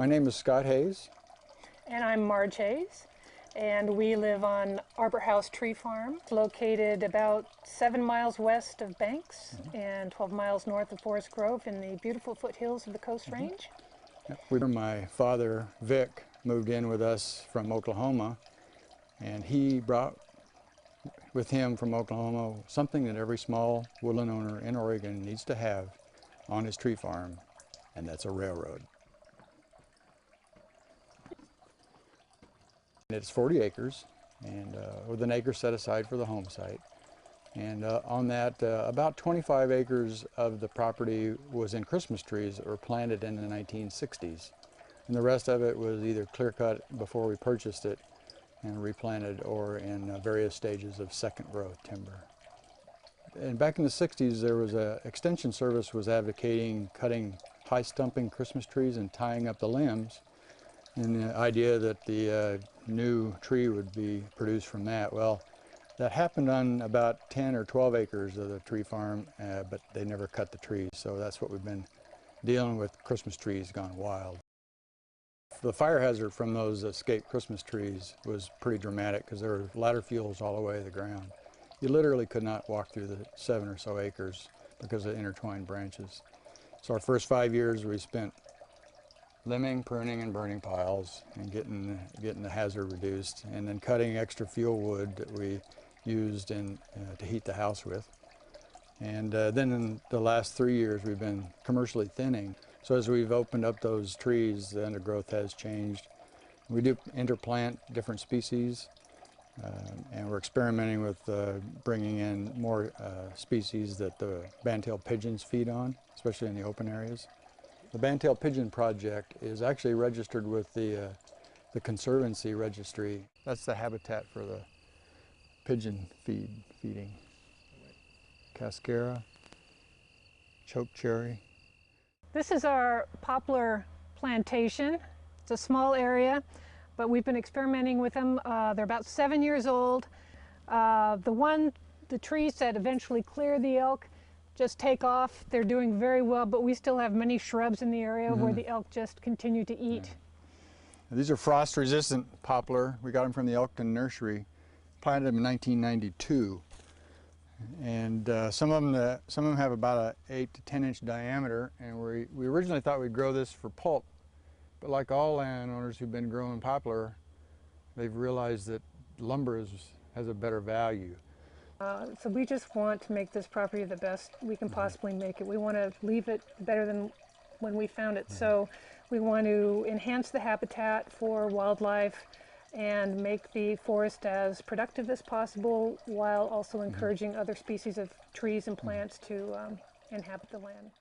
My name is Scott Hayes. And I'm Marge Hayes, and we live on Arbor House Tree Farm. It's located about 7 miles west of Banks and 12 miles north of Forest Grove in the beautiful foothills of the Coast Range. My father, Vic, moved in with us from Oklahoma, and he brought with him from Oklahoma something that every small woodland owner in Oregon needs to have on his tree farm, and that's a railroad. It's 40 acres, and with an acre set aside for the home site. And on that, about 25 acres of the property was in Christmas trees that were planted in the 1960s. And the rest of it was either clear-cut before we purchased it and replanted, or in various stages of second growth timber. And back in the 60s, there was a extension service was advocating cutting high stumping Christmas trees and tying up the limbs, and the idea that the new tree would be produced from that. Well, that happened on about 10 or 12 acres of the tree farm, but they never cut the trees. So that's what we've been dealing with, Christmas trees gone wild. The fire hazard from those escaped Christmas trees was pretty dramatic because there were ladder fuels all the way to the ground. You literally could not walk through the 7 or so acres because of intertwined branches. So our first 5 years we spent limbing, pruning, and burning piles and getting the hazard reduced, and then cutting extra fuel wood that we used to heat the house with. And then in the last 3 years we've been commercially thinning. So as we've opened up those trees, the undergrowth has changed. We do interplant different species, and we're experimenting with bringing in more species that the band-tailed pigeons feed on, especially in the open areas. The band-tailed pigeon project is actually registered with the Conservancy Registry. That's the habitat for the pigeon feeding. Cascara, chokecherry. This is our poplar plantation. It's a small area, but we've been experimenting with them. They're about 7 years old. The trees that eventually clear the elk just take off. They're doing very well, but we still have many shrubs in the area where the elk just continue to eat. Yeah. These are frost-resistant poplar. We got them from the Elkton Nursery. Planted them in 1992. And some of them have about an 8 to 10 inch diameter, and we originally thought we'd grow this for pulp, but like all landowners who've been growing poplar, they've realized that lumber has a better value. So we just want to make this property the best we can possibly make it. We want to leave it better than when we found it. So we want to enhance the habitat for wildlife and make the forest as productive as possible, while also encouraging other species of trees and plants to inhabit the land.